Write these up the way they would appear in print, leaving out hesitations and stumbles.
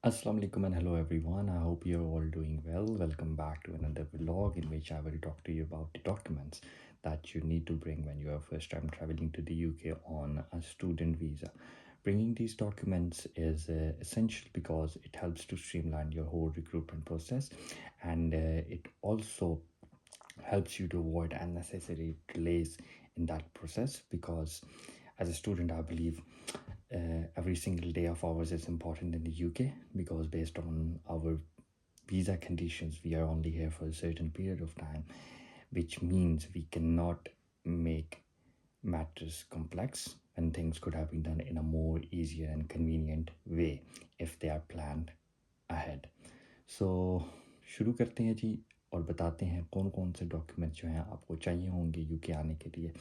Assalamu alaikum and hello everyone. I hope you're all doing well. Welcome back to another vlog in which I will talk to you about the documents that you need to bring when you are first time traveling to the UK on a student visa. Bringing these documents is essential because it helps to streamline your whole recruitment process, and it also helps you to avoid unnecessary delays in that process, because as a student I believe every single day of ours is important in the UK, because based on our visa conditions we are only here for a certain period of time, which means we cannot make matters complex when things could have been done in a more easier and convenient way if they are planned ahead. So शुरू करते हैं जी, और बताते हैं कौन कौन से documents जो हैं आपको चाहिए होंगे यूके आने के लिए।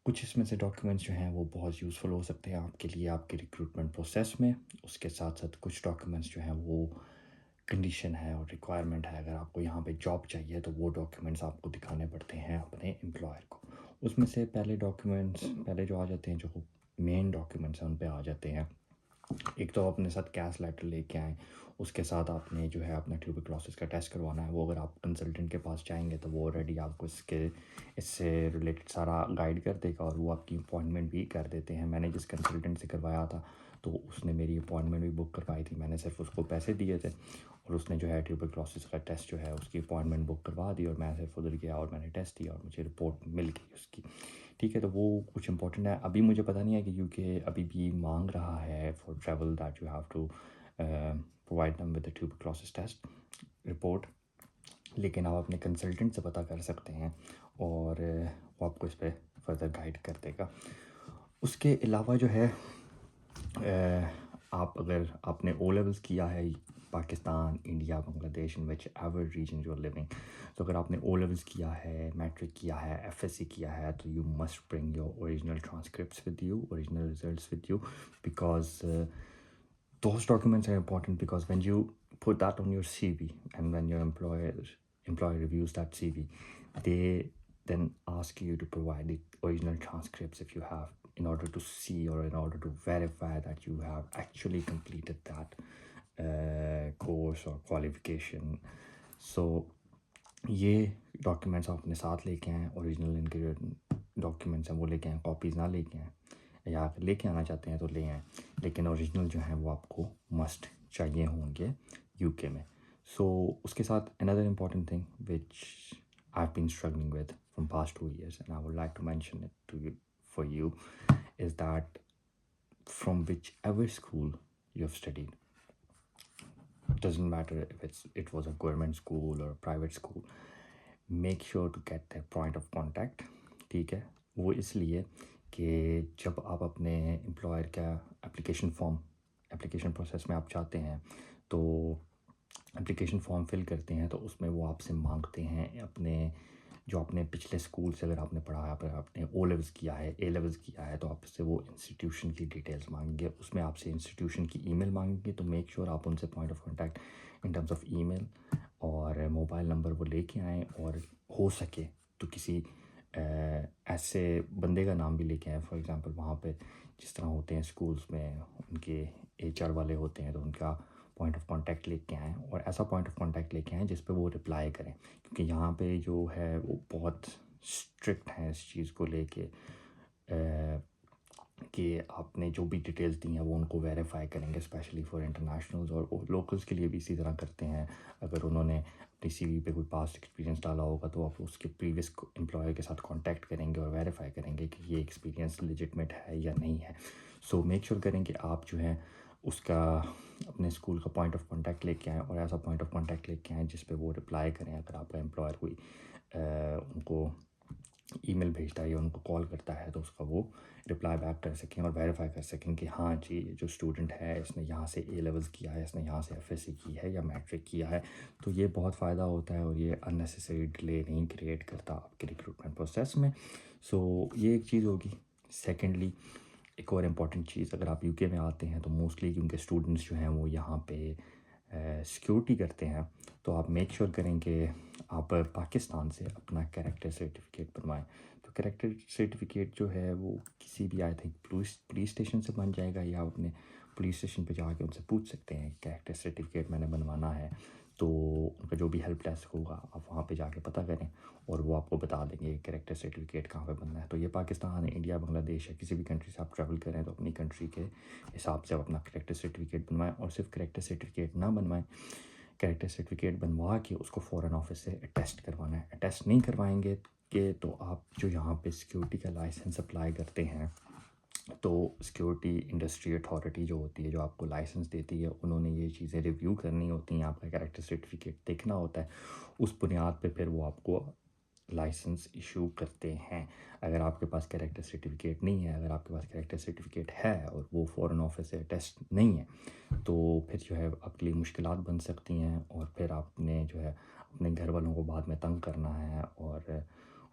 कुछ इसमें से डॉक्यूमेंट्स जो हैं वो बहुत यूज़फुल हो सकते हैं आपके लिए आपके रिक्रूटमेंट प्रोसेस में। उसके साथ साथ कुछ डॉक्यूमेंट्स जो हैं वो कंडीशन है और रिक्वायरमेंट है, अगर आपको यहाँ पे जॉब चाहिए तो वो डॉक्यूमेंट्स आपको दिखाने पड़ते हैं अपने एम्प्लॉयर को। उसमें से पहले जो आ जाते हैं, जो मेन डॉक्यूमेंट्स हैं उन पे आ जाते हैं। एक तो अपने साथ कैश लेटर लेके आएँ, उसके साथ आपने जो है अपना ट्यूबरक्लोसिस का टेस्ट करवाना है। वो अगर आप कंसल्टेंट के पास जाएंगे तो वो ऑलरेडी आपको इससे रिलेटेड सारा गाइड कर देगा और वो आपकी अपॉइंटमेंट भी कर देते हैं। मैंने जिस कंसल्टेंट से करवाया था तो उसने मेरी अपॉइंटमेंट भी बुक करवाई थी। मैंने सिर्फ उसको पैसे दिए थे और उसने जो है ट्यूबरक्लोसिस का टेस्ट जो है उसकी अपॉइंटमेंट बुक करवा दी, और मैं सिर्फ उधर गया और मैंने टेस्ट दिया और मुझे रिपोर्ट मिल गई उसकी। ठीक है, तो वो कुछ इंपॉर्टेंट है। अभी मुझे पता नहीं है कि यूके अभी भी मांग रहा है for travel that you have to provide them with the tuberculosis test report, लेकिन आप अपने कंसल्टेंट से पता कर सकते हैं और वो आपको इस पर फर्दर गाइड कर देगा। उसके अलावा जो है आप अगर आपने ओ लेवल्स किया है Pakistan, India, Bangladesh, in whichever region you are living, तो अगर आपने ओ लेवल्स किया है, मैट्रिक किया है, एफएससी किया है, तो you must bring your original transcripts with you, original results with you, because those documents are important, because when you put that on your CV and when your employer reviews that CV, they then ask you to provide the original transcripts if you have, in order to see or in order to verify that you have actually completed that course or qualification. So ये documents आप अपने साथ लेके आएँ। Original इनके documents हैं वो लेके आएँ, कॉपीज़ ना लेके आएँ, या अगर लेके आना चाहते हैं तो ले आएँ, लेकिन ओरिजिनल जो हैं वो आपको मस्ट चाहिए होंगे यूके में। सो उसके साथ another important thing which I have been struggling with from past 2 years and I would like to mention it to you for you is that from whichever school you have studied, doesn't matter if it was a government school or a private school, make sure to get their point of contact। ठीक है, वो इसलिए कि जब आप अपने employer का application process में आप जाते हैं तो एप्लीकेशन फॉर्म फिल करते हैं, तो उसमें वो आपसे मांगते हैं अपने जो आपने पिछले स्कूल से अगर आपने पढ़ा है, अगर आपने ओ लेवल्स किया है, ए लेवल्स किया है, तो आपसे वो इंस्टीट्यूशन की डिटेल्स मांगेंगे। उसमें आपसे इंस्टीट्यूशन की ईमेल मांगेंगे, तो मेक श्योर आप उनसे point of contact in terms of email और मोबाइल नंबर वो लेके आएँ, और हो सके तो किसी ऐसे बंदे का नाम भी लेके आएँ। फॉर एग्ज़ाम्पल वहाँ पे जिस तरह होते हैं स्कूल्स में, उनके एचआर वाले होते हैं, तो उनका पॉइंट ऑफ कांटेक्ट लेके आएँ, और ऐसा पॉइंट ऑफ कांटेक्ट लेके आएँ जिस पे वो रिप्लाई करें, क्योंकि यहाँ पे जो है वो बहुत स्ट्रिक्ट हैं इस चीज़ को लेके कि आपने जो भी डिटेल्स दी हैं वो उनको वेरीफाई करेंगे, स्पेशली फॉर इंटरनेशनल्स, और लोकल्स के लिए भी इसी तरह करते हैं। अगर उन्होंने अपनी सीवी पे कोई पास्ट एक्सपीरियंस डाला होगा तो आप उसके प्रीवियस एम्प्लॉयर के साथ कांटेक्ट करेंगे और वेरीफाई करेंगे कि ये एक्सपीरियंस लेजिटमेट है या नहीं है। सो मेक श्योर करें कि आप जो है उसका अपने स्कूल का पॉइंट ऑफ कांटेक्ट लेके आएँ, और ऐसा पॉइंट ऑफ कांटेक्ट लेके आएँ जिस पे वो रिप्लाई करें। अगर आपका एम्प्लॉयर कोई उनको ईमेल भेजता है या उनको कॉल करता है तो उसका वो रिप्लाई बैक कर सकें और वेरीफाई कर सकें कि हाँ जी, जो स्टूडेंट है इसने यहाँ से ए लेवल्स किया है, इसने यहाँ से एफएससी की है या मैट्रिक किया है। तो ये बहुत फ़ायदा होता है और ये अननेसेसरी डिले नहीं क्रिएट करता आपके रिक्रूटमेंट प्रोसेस में। सो ये एक चीज़ होगी। सेकेंडली, एक और इम्पॉर्टेंट चीज़, अगर आप यूके में आते हैं तो मोस्टली क्योंकि स्टूडेंट्स जो हैं वो यहाँ पे सिक्योरिटी करते हैं, तो आप मेक श्योर करें कि आप पाकिस्तान से अपना कैरेक्टर सर्टिफिकेट बनवाएं। तो कैरेक्टर सर्टिफिकेट जो है वो किसी भी आई थिंक पुलिस स्टेशन से बन जाएगा, या आप अपने पुलिस स्टेशन पे जाके उनसे पूछ सकते हैं कैरेक्टर सर्टिफिकेट मैंने बनवाना है, तो उनका जो भी हेल्प डेस्क होगा आप वहाँ पे जाके पता करें और वो आपको बता देंगे कैरेक्टर सर्टिफिकेट कहाँ पे बनना है। तो ये पाकिस्तान, इंडिया, बांग्लादेश या किसी भी कंट्री से आप ट्रैवल करें तो अपनी कंट्री के हिसाब से आप अपना कैरेक्टर सर्टिफिकेट बनवाएं। और सिर्फ कैरेक्टर सर्टिफिकेट ना बनवाएं, कैरेक्टर सर्टिफिकेट बनवा के उसको फ़ॉरेन ऑफिस से अटेस्ट करवाना है। अटेस्ट नहीं करवाएंगे कि तो आप जो यहाँ पे सिक्योरिटी का लाइसेंस अप्लाई करते हैं, तो सिक्योरिटी इंडस्ट्री अथॉरिटी जो होती है, जो आपको लाइसेंस देती है, उन्होंने ये चीज़ें रिव्यू करनी होती हैं, आपका कैरेक्टर सर्टिफिकेट देखना होता है। उस बुनियाद पे फिर वो आपको लाइसेंस इशू करते हैं। अगर आपके पास कैरेक्टर सर्टिफिकेट नहीं है, अगर आपके पास कैरेक्टर सर्टिफिकेट है और वो फ़ॉरेन ऑफिस से टेस्ट नहीं है, तो फिर जो है आपके लिए मुश्किलात बन सकती हैं और फिर आपने जो है अपने घर वालों को बाद में तंग करना है और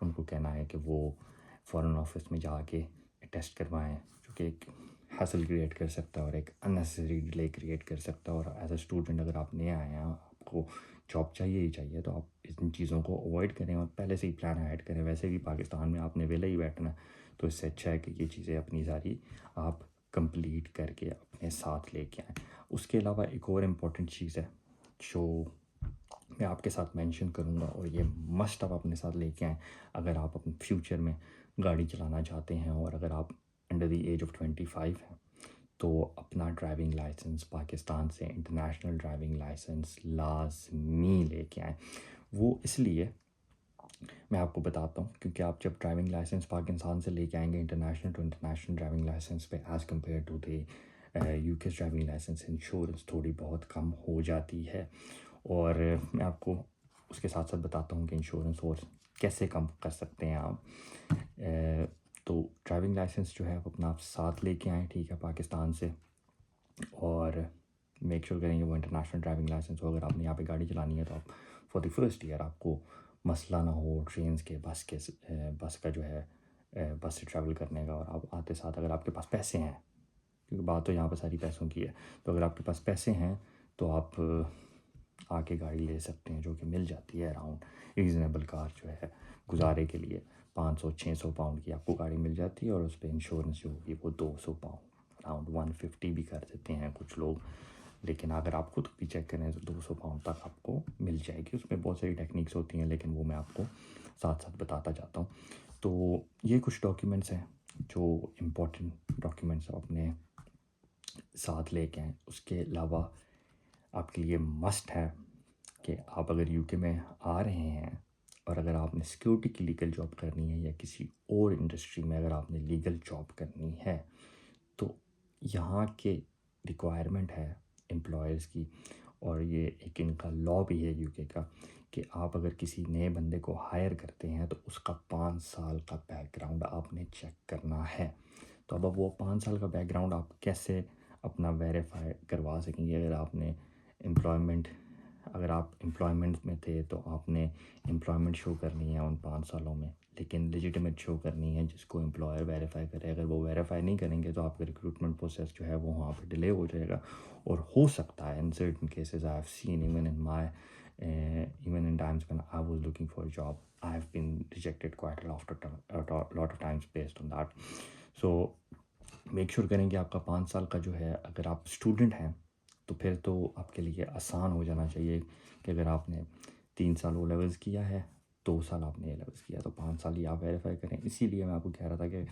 उनको कहना है कि वो फ़ॉरेन ऑफिस में जाके टेस्ट करवाएं, जो कि एक हासिल क्रिएट कर सकता है और एक अननेसेसरी डिले क्रिएट कर सकता है। और एज अ स्टूडेंट अगर आप नए आए हैं, आपको जॉब चाहिए ही चाहिए, तो आप इन चीज़ों को अवॉइड करें और पहले से ही प्लान ऐड करें। वैसे भी पाकिस्तान में आपने वेले ही बैठना है, तो इससे अच्छा है कि ये चीज़ें अपनी सारी आप कंप्लीट करके अपने साथ लेके आएँ। उसके अलावा एक और इम्पॉर्टेंट चीज़ है जो मैं आपके साथ मेंशन करूँगा और ये मस्ट आप अपने साथ लेके आएँ अगर आप अपने फ्यूचर में गाड़ी चलाना चाहते हैं और अगर आप अंडर द एज ऑफ 25 हैं, तो अपना ड्राइविंग लाइसेंस पाकिस्तान से इंटरनेशनल ड्राइविंग लाइसेंस लाज़मी लेके आएँ। वो इसलिए मैं आपको बताता हूँ क्योंकि आप जब ड्राइविंग लाइसेंस पाकिस्तान से लेके आएंगे international to international driving licence पे as compare to the UK driving licence, insurance थोड़ी बहुत कम हो जाती है। और मैं आपको उसके साथ साथ बताता हूँ कि इंश्योरेंस और कैसे कम कर सकते हैं आप। तो ड्राइविंग लाइसेंस जो है आप अपना आप साथ लेके आएँ, ठीक है, पाकिस्तान से, और मेक श्योर करेंगे वो इंटरनेशनल ड्राइविंग लाइसेंस हो। अगर आपने यहाँ पे गाड़ी चलानी है तो आप फॉर द फर्स्ट ईयर आपको मसला ना हो ट्रेन के बस का जो है बस से ट्रैवल करने का। और आप आते साथ अगर आपके पास पैसे हैं, क्योंकि बात तो यहाँ पर सारी पैसों की है, तो अगर आपके पास पैसे हैं तो आप आके गाड़ी ले सकते हैं, जो कि मिल जाती है अराउंड रीज़नेबल कार जो है गुजारे के लिए 500-600 पाउंड की आपको गाड़ी मिल जाती है। और उस पर इंश्योरेंस जो होगी वो 200 पाउंड, अराउंड 150 भी कर देते हैं कुछ लोग, लेकिन अगर आप खुद भी चेक करें तो 200 पाउंड तक आपको मिल जाएगी। उसमें बहुत सारी टेक्निक्स होती हैं, लेकिन वो मैं आपको साथ साथ बताता जाता हूँ। तो ये कुछ डॉक्यूमेंट्स हैं जो इम्पोर्टेंट डॉक्यूमेंट्स आप अपने साथ लेके आएँ। उसके अलावा आपके लिए मस्ट है कि आप अगर यूके में आ रहे हैं और अगर आपने सिक्योरिटी की लीगल जॉब करनी है या किसी और इंडस्ट्री में अगर आपने लीगल जॉब करनी है, तो यहाँ के रिक्वायरमेंट है एम्प्लॉयर्स की, और ये एक इनका लॉ भी है यूके का, कि आप अगर किसी नए बंदे को हायर करते हैं तो उसका 5 साल का बैकग्राउंड आपने चेक करना है। तो अब वो 5 साल का बैकग्राउंड आप कैसे अपना वेरीफाई करवा सकेंगे? अगर आप एम्प्लॉयमेंट में थे तो आपने एम्प्लॉयमेंट शो करनी है उन 5 सालों में, लेकिन लेजिटिमेट शो करनी है जिसको एम्प्लॉयर वेरीफाई करे। अगर वो वेरीफाई नहीं करेंगे तो आपका रिक्रूटमेंट प्रोसेस जो है वो वहाँ पे डिले हो जाएगा। और हो सकता है in certain cases I have seen even in times when I was looking for a job, I have been rejected quite a lot of times based on that. So make sure करें कि आपका 5 साल का जो है, अगर आप student हैं तो फिर तो आपके लिए आसान हो जाना चाहिए कि अगर आपने 3 साल ओ लेवल्स किया है, 2 साल आपने ए लेवल्स किया, तो 5 साल ही आप वेरीफाई करें। इसीलिए मैं आपको कह रहा था कि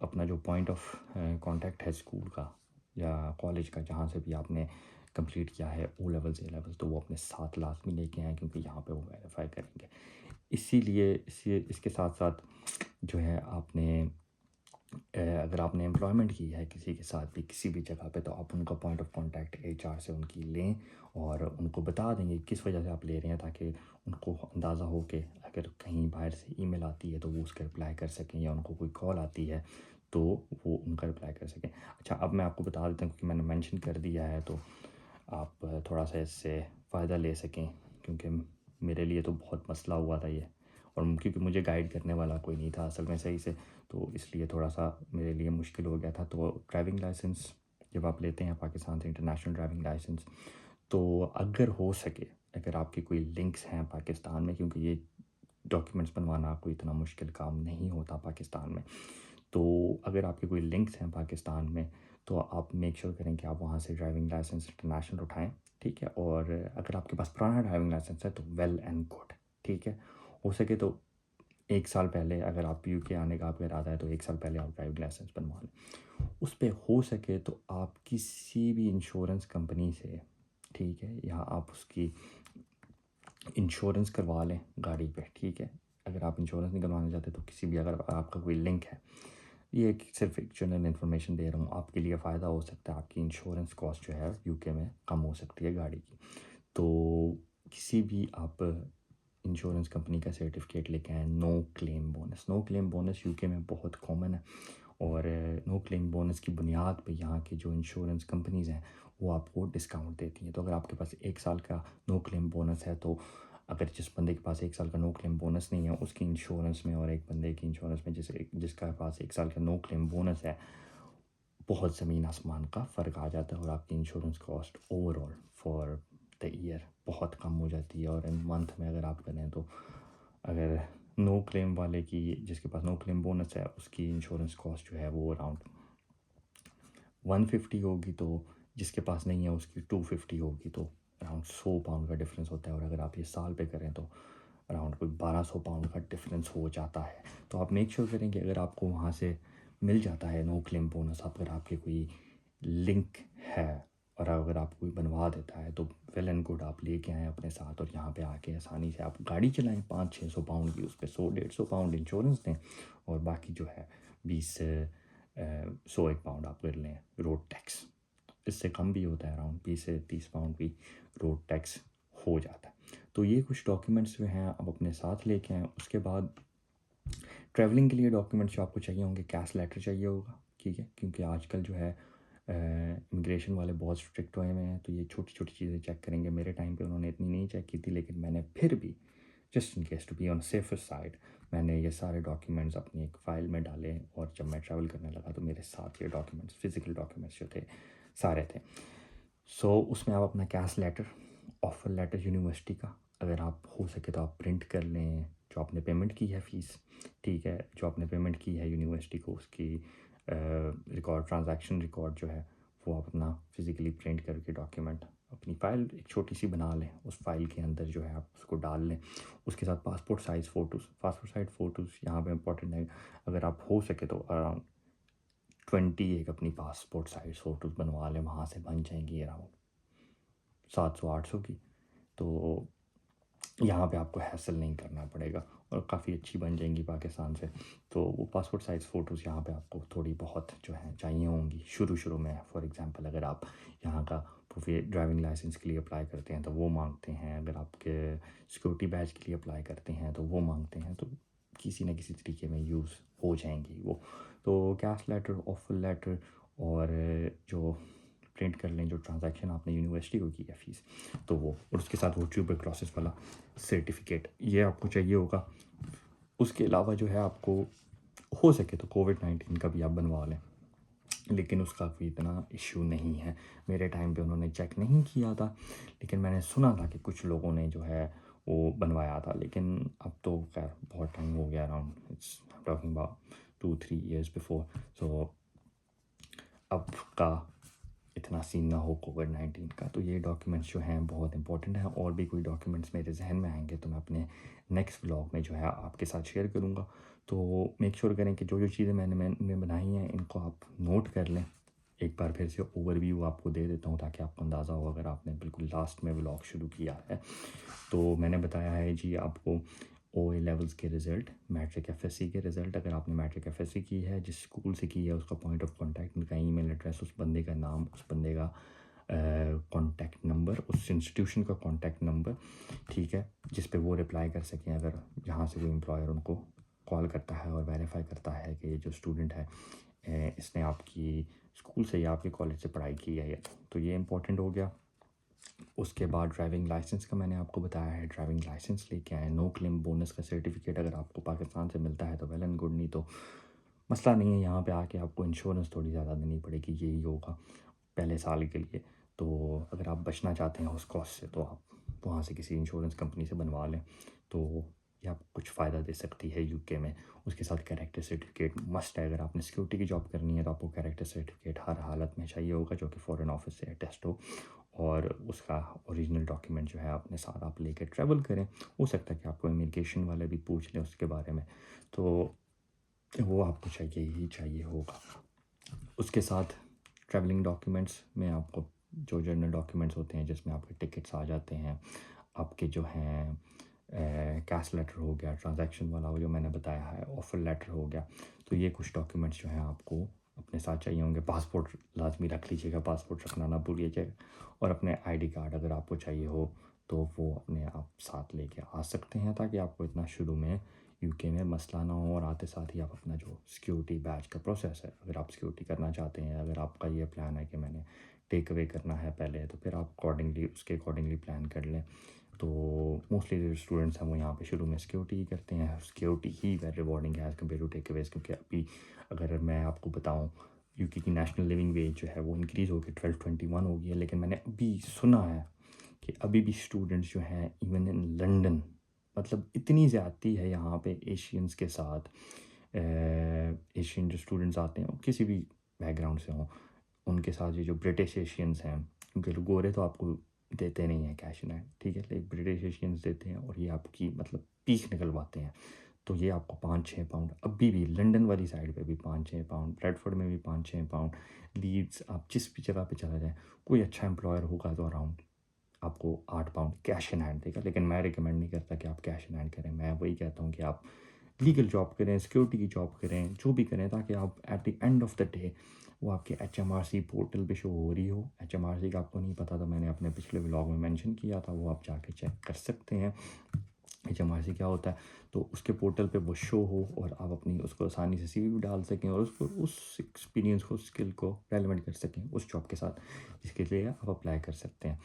अपना जो पॉइंट ऑफ कांटेक्ट है स्कूल का या कॉलेज का, जहाँ से भी आपने कंप्लीट किया है ओ लेवल्स ए लेवल्स, तो वो अपने साथ लाजमी लेके आएँ, क्योंकि यहाँ पे वो वेरीफाई करेंगे। इसीलिए इसके साथ साथ जो है आपने अगर आपने एम्प्लॉयमेंट की है किसी के साथ भी किसी भी जगह पे, तो आप उनका पॉइंट ऑफ कांटेक्ट एचआर से उनकी लें और उनको बता देंगे किस वजह से आप ले रहे हैं, ताकि उनको अंदाज़ा हो कि अगर कहीं बाहर से ईमेल आती है तो वो उसका रिप्लाई कर सकें, या उनको कोई कॉल आती है तो वो उनका रिप्लाई कर सकें। अच्छा, अब मैं आपको बता देता हूँ, क्योंकि मैंने मेंशन कर दिया है तो आप थोड़ा सा इससे फ़ायदा ले सकें, क्योंकि मेरे लिए तो बहुत मसला हुआ था ये, और क्योंकि मुझे गाइड करने वाला कोई नहीं था असल में सही से, तो इसलिए थोड़ा सा मेरे लिए मुश्किल हो गया था। तो ड्राइविंग लाइसेंस जब आप लेते हैं पाकिस्तान से इंटरनेशनल ड्राइविंग लाइसेंस, तो अगर हो सके, अगर आपके कोई लिंक्स हैं पाकिस्तान में, क्योंकि ये डॉक्यूमेंट्स बनवाना कोई इतना मुश्किल काम नहीं होता पाकिस्तान में, तो अगर आपके कोई लिंक्स हैं पाकिस्तान में तो आप मेक श्योर करें कि आप वहाँ से ड्राइविंग लाइसेंस इंटरनेशनल उठाएँ, ठीक है। और अगर आपके पास पुराना ड्राइविंग लाइसेंस है तो वेल एंड गुड, ठीक है। हो सके तो 1 साल पहले, अगर आप यूके आने का आपका इरादा है तो 1 साल पहले आप ड्राइविंग लाइसेंस बनवा लें। उस पे हो सके तो आप किसी भी इंश्योरेंस कंपनी से, ठीक है, या आप उसकी इंश्योरेंस करवा लें गाड़ी पे, ठीक है। अगर आप इंश्योरेंस नहीं करवाना चाहते तो किसी भी, अगर आपका कोई लिंक है, ये एक सिर्फ एक जनरल इन्फॉर्मेशन दे रहा हूँ, आपके लिए फ़ायदा हो सकता है, आपकी इंश्योरेंस कॉस्ट जो है यूके में कम हो सकती है गाड़ी की। तो किसी भी आप इंश्योरेंस कंपनी का सर्टिफिकेट लेके आएँ, no claim bonus. No claim bonus UK में बहुत कॉमन है, और नो क्लेम बोनस की बुनियाद पे यहाँ की जो इंश्योरेंस कंपनीज़ हैं वो आपको डिस्काउंट देती हैं। तो अगर आपके पास 1 साल का नो क्लेम बोनस है, तो अगर जिस बंदे के पास 1 साल का नो क्लेम बोनस नहीं है, उसकी इंश्योरेंस में और एक बंदे की इंश्योरेंस में जिसका पास 1 साल का नो क्लेम बोनस है, बहुत ज़मीन आसमान का फ़र्क आ जाता है, और आपकी insurance cost overall for the year बहुत कम हो जाती है। और इन मंथ में अगर आप करें तो, अगर नो क्लेम वाले की, जिसके पास नो क्लेम बोनस है, उसकी इंश्योरेंस कॉस्ट जो है वो अराउंड 150 होगी, तो जिसके पास नहीं है उसकी 250 होगी, तो अराउंड 100 पाउंड का डिफरेंस होता है। और अगर आप ये साल पे करें तो अराउंड कोई 1200 पाउंड का डिफरेंस हो जाता है। तो आप मेक श्योर करें कि अगर आपको वहाँ से मिल जाता है नो क्लेम बोनस, अगर आपके कोई लिंक है और अगर आपको कोई बनवा देता है, तो वेल एंड गुड, आप लेके आएँ अपने साथ, और यहाँ पे आके आसानी से आप गाड़ी चलाएँ 500-600 पाउंड की, उस पर 100-150 पाउंड इंश्योरेंस दें, और बाकी जो है 100-1 पाउंड आप कर लें रोड टैक्स। इससे कम भी होता है, अराउंड 20 से 30 पाउंड भी रोड टैक्स हो जाता है। तो ये कुछ डॉक्यूमेंट्स जो हैं आप अपने साथ लेके आएँ। उसके बाद ट्रैवलिंग के लिए डॉक्यूमेंट्स जो आपको चाहिए होंगे, कैश लेटर चाहिए होगा, ठीक है, क्योंकि आजकल जो है इमिग्रेशन वाले बहुत स्ट्रिक्ट हुए हैं, तो ये छोटी छोटी चीज़ें चेक करेंगे। मेरे टाइम पे उन्होंने इतनी नहीं चेक की थी, लेकिन मैंने फिर भी just in case to be on safer side, मैंने ये सारे डॉक्यूमेंट्स अपनी एक फ़ाइल में डाले, और जब मैं ट्रैवल करने लगा तो मेरे साथ ये डॉक्यूमेंट्स, फ़िज़िकल डॉक्यूमेंट्स जो थे, सारे थे। सो उसमें आप अपना cash letter, offer letter university का, अगर आप हो सके तो आप प्रिंट कर लें, जो आपने पेमेंट की है फ़ीस, ठीक है, जो आपने पेमेंट की है यूनिवर्सिटी को, उसकी रिकॉर्ड, ट्रांजैक्शन रिकॉर्ड जो है, वो आप अपना फ़िज़िकली प्रिंट करके डॉक्यूमेंट अपनी फ़ाइल एक छोटी सी बना लें, उस फाइल के अंदर जो है आप उसको डाल लें। उसके साथ पासपोर्ट साइज़ फ़ोटोज़ यहाँ पे इम्पोर्टेंट है। अगर आप हो सके तो अराउंड 20 एक अपनी पासपोर्ट साइज़ फ़ोटोज़ बनवा लें, वहाँ से बन जाएंगी अराउंड 700-800 की। तो यहाँ पे आपको हैसल नहीं करना पड़ेगा, और काफ़ी अच्छी बन जाएंगी पाकिस्तान से। तो वो पासपोर्ट साइज़ फ़ोटोज़ यहाँ पे आपको थोड़ी बहुत जो है चाहिए होंगी शुरू में। फॉर एग्ज़ाम्पल, अगर आप यहाँ का ड्राइविंग लाइसेंस के लिए अप्लाई करते हैं तो वो मांगते हैं, अगर आपके सिक्योरिटी बैच के लिए अप्लाई करते हैं तो वो मांगते हैं, तो किसी न किसी तरीके में यूज़ हो जाएंगी वो। तो कैश लेटर, ऑफर लेटर, और जो प्रिंट कर लें जो ट्रांजैक्शन आपने यूनिवर्सिटी को की है फ़ीस, तो वो, और उसके साथ वो ट्यूबरक्लोसिस वाला सर्टिफिकेट, ये आपको चाहिए होगा। उसके अलावा जो है, आपको हो सके तो कोविड-19 का भी आप बनवा लें, लेकिन उसका कोई इतना इश्यू नहीं है। मेरे टाइम पे उन्होंने चेक नहीं किया था, लेकिन मैंने सुना था कि कुछ लोगों ने जो है वो बनवाया था, लेकिन अब तो खैर बहुत टाइम हो गया, around it's talking about 2-3 years before. So अब का इतना सीन ना हो कोविड-19 का। तो ये डॉक्यूमेंट्स जो हैं बहुत इंपॉर्टेंट हैं, और भी कोई डॉक्यूमेंट्स मेरे जहन में आएंगे तो मैं अपने नेक्स्ट व्लॉग में जो है आपके साथ शेयर करूँगा। तो मेक श्योर करें कि जो जो चीज़ें मैंने बनाई हैं, इनको आप नोट कर लें। एक बार फिर से ओवरव्यू आपको दे देता हूँ, ताकि आपको अंदाज़ा हो, अगर आपने बिल्कुल लास्ट में व्लॉग शुरू किया है। तो मैंने बताया है जी आपको ओ लेवल्स के रिज़ल्ट, मैट्रिक एफएससी के रिज़ल्ट। अगर आपने मैट्रिक एफएससी की है, जिस स्कूल से की है, उसका पॉइंट ऑफ कांटेक्ट, उनका ईमेल एड्रेस, उस बंदे का नाम, उस बंदे का कांटेक्ट नंबर, उस इंस्टीट्यूशन का कांटेक्ट नंबर, ठीक है, जिस पे वो रिप्लाई कर सकें अगर जहाँ से कोई एम्प्लॉयर उनको कॉल करता है और वेरीफाई करता है कि जो स्टूडेंट है इसने आपकी स्कूल से या आपके कॉलेज से पढ़ाई की है। तो ये इंपॉर्टेंट हो गया। उसके बाद ड्राइविंग लाइसेंस का मैंने आपको बताया है, ड्राइविंग लाइसेंस लेके आए। नो क्लेम बोनस का सर्टिफिकेट अगर आपको पाकिस्तान से मिलता है तो वेल एंड गुड, नहीं तो मसला नहीं है। यहाँ पे आके आपको इंश्योरेंस थोड़ी ज़्यादा देनी पड़ेगी, यही होगा पहले साल के लिए। तो अगर आप बचना चाहते हैं उस कॉस्ट से, तो आप वहाँ से किसी इंश्योरेंस कंपनी से बनवा लें। तो ये आपको कुछ फ़ायदा दे सकती है यूके में। उसके साथ कैरेक्टर सर्टिफिकेट मस्ट है। अगर आपने सिक्योरिटी की जॉब करनी है तो आपको कैरेक्टर सर्टिफिकेट हर हालत में चाहिए होगा, जो कि फ़ॉरेन ऑफिस से अटेस्ट हो, और उसका ओरिजिनल डॉक्यूमेंट जो है अपने साथ आप लेकर ट्रैवल करें। हो सकता है कि आपको इमिग्रेशन वाले भी पूछ लें उसके बारे में, तो वो आपको चाहिए ही चाहिए होगा। उसके साथ ट्रैवलिंग डॉक्यूमेंट्स में आपको जो जनरल डॉक्यूमेंट्स होते हैं, जिसमें आपके टिकट्स आ जाते हैं, आपके जो हैं कैश लेटर हो गया, ट्रांजैक्शन वाला वो जो मैंने बताया है, ऑफर लेटर हो गया, तो ये कुछ डॉक्यूमेंट्स जो हैं आपको अपने साथ चाहिए होंगे। पासपोर्ट लाजमी रख लीजिएगा, पासपोर्ट रखना ना भूलिएगा, और अपने आईडी कार्ड अगर आपको चाहिए हो तो वो अपने आप साथ लेके आ सकते हैं, ताकि आपको इतना शुरू में यूके में मसला ना हो। और आते साथ ही आप अपना जो सिक्योरिटी बैच का प्रोसेस है, अगर आप सिक्योरिटी करना चाहते हैं, अगर आपका ये प्लान है कि मैंने टेक अवे करना है पहले, तो फिर आप उसके अकॉर्डिंगली प्लान कर लें। तो मोस्टली जो स्टूडेंट्स हैं वो यहाँ पे शुरू में सिक्योरिटी ही करते हैं। सिक्योरिटी ही वेरी रिवॉर्डिंग है as compare to takeaways, क्योंकि अभी अगर मैं आपको बताऊँ, यूके की नेशनल लिविंग वेज जो है वो इंक्रीज़ होकर 1221 हो गई है, लेकिन मैंने अभी सुना है कि अभी भी स्टूडेंट्स जो हैं इवन इन लंदन, मतलब इतनी ज़्यादती है यहाँ पे एशियंस के साथ। एशियन जो स्टूडेंट्स आते हैं, किसी भी बैकग्राउंड से हों, उनके साथ ये जो ब्रिटिश एशियंस हैं, क्योंकि गोरे तो आपको देते नहीं हैं कैश इन हैंड, ठीक है, लेकिन ब्रिटिश एशियंस देते हैं, और ये आपकी मतलब पीक निकलवाते हैं। तो ये आपको 5-6 पाउंड अभी भी लंदन वाली साइड पे भी 5-6 पाउंड, ब्रेडफोर्ड में भी 5-6 पाउंड, लीड्स, आप जिस भी जगह पे चला जाए, कोई अच्छा एम्प्लॉयर होगा तो अराउंड आपको 8 पाउंड कैश इन हैंड देगा। लेकिन मैं रिकमेंड नहीं करता कि आप कैश इन हैंड करें। मैं वही कहता हूँ कि आप लीगल जॉब करें, सिक्योरिटी की जॉब करें, जो भी करें, ताकि आप at the end of the day वो आपके HMRC पोर्टल पे शो हो रही हो। HMRC का आपको नहीं पता तो मैंने अपने पिछले व्लॉग में मेंशन किया था, वो आप जाके चेक कर सकते हैं HMRC क्या होता है। तो उसके पोर्टल पे वो शो हो और आप अपनी उसको आसानी से CV भी डाल सकें, और उसको उस एक्सपीरियंस को, स्किल को रेलिवेंट कर सकें उस जॉब के साथ जिसके लिए आप अप्लाई कर सकते हैं।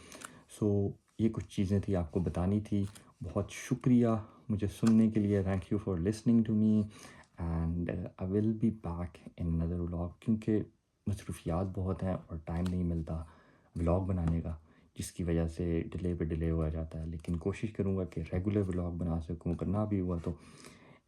सो ये कुछ चीज़ें थी आपको बतानी थी। बहुत शुक्रिया मुझे सुनने के लिए। Thank you for listening to me, and I will be back in another vlog, क्योंकि मसरूफियात बहुत हैं और टाइम नहीं मिलता व्लॉग बनाने का, जिसकी वजह से डिले पे डिले हो जाता है। लेकिन कोशिश करूँगा कि रेगुलर व्लॉग बना सकूँ। अगर ना भी हुआ तो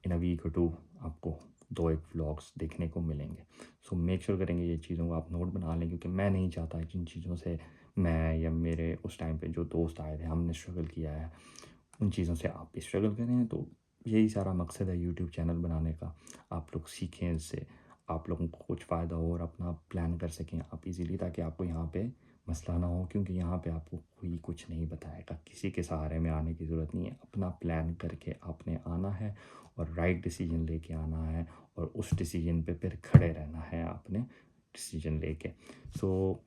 इन अ वीक और 2 आपको 2-1 व्लॉग्स देखने को मिलेंगे। सो मेक श्योर करेंगे ये चीज़ों को आप नोट बना लें, क्योंकि मैं नहीं चाहता जिन चीज़ों से मैं या मेरे उस टाइम पे जो दोस्त आए थे हमने स्ट्रगल किया है, उन चीज़ों से आप भी स्ट्रगल करें। तो यही सारा मकसद है यूट्यूब चैनल बनाने का। आप लोग सीखें इससे, आप लोगों को कुछ फ़ायदा हो और अपना प्लान कर सकें आप इजीली, ताकि आपको यहाँ पे मसला ना हो। क्योंकि यहाँ पे आपको कोई कुछ नहीं बताएगा, किसी के सहारे में आने की ज़रूरत नहीं है। अपना प्लान करके आपने आना है और राइट डिसीजन लेके आना है, और उस डिसीजन पे फिर खड़े रहना है आपने डिसीजन लेके। सो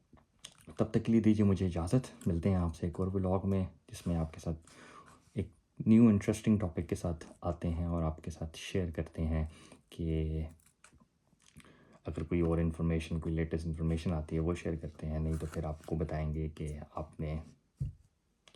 तब तक के लिए दीजिए मुझे इजाज़त। मिलते हैं आपसे एक और व्लॉग में, जिसमें आपके साथ एक न्यू इंटरेस्टिंग टॉपिक के साथ आते हैं और आपके साथ शेयर करते हैं कि अगर कोई और इन्फॉर्मेशन, कोई लेटेस्ट इन्फॉर्मेशन आती है वो शेयर करते हैं। नहीं तो फिर आपको बताएंगे कि आपने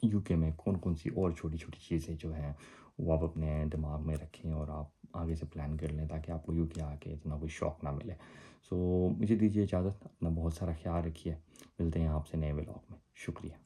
यूके में कौन कौन सी और छोटी छोटी चीज़ें जो हैं वो आप अपने दिमाग में रखें और आप आगे से प्लान कर लें, ताकि आपको यूके आके इतना कोई शौक ना मिले। सो मुझे दीजिए इजाज़त। अपना बहुत सारा ख्याल रखिए। मिलते हैं आपसे नए व्लॉग में। शुक्रिया।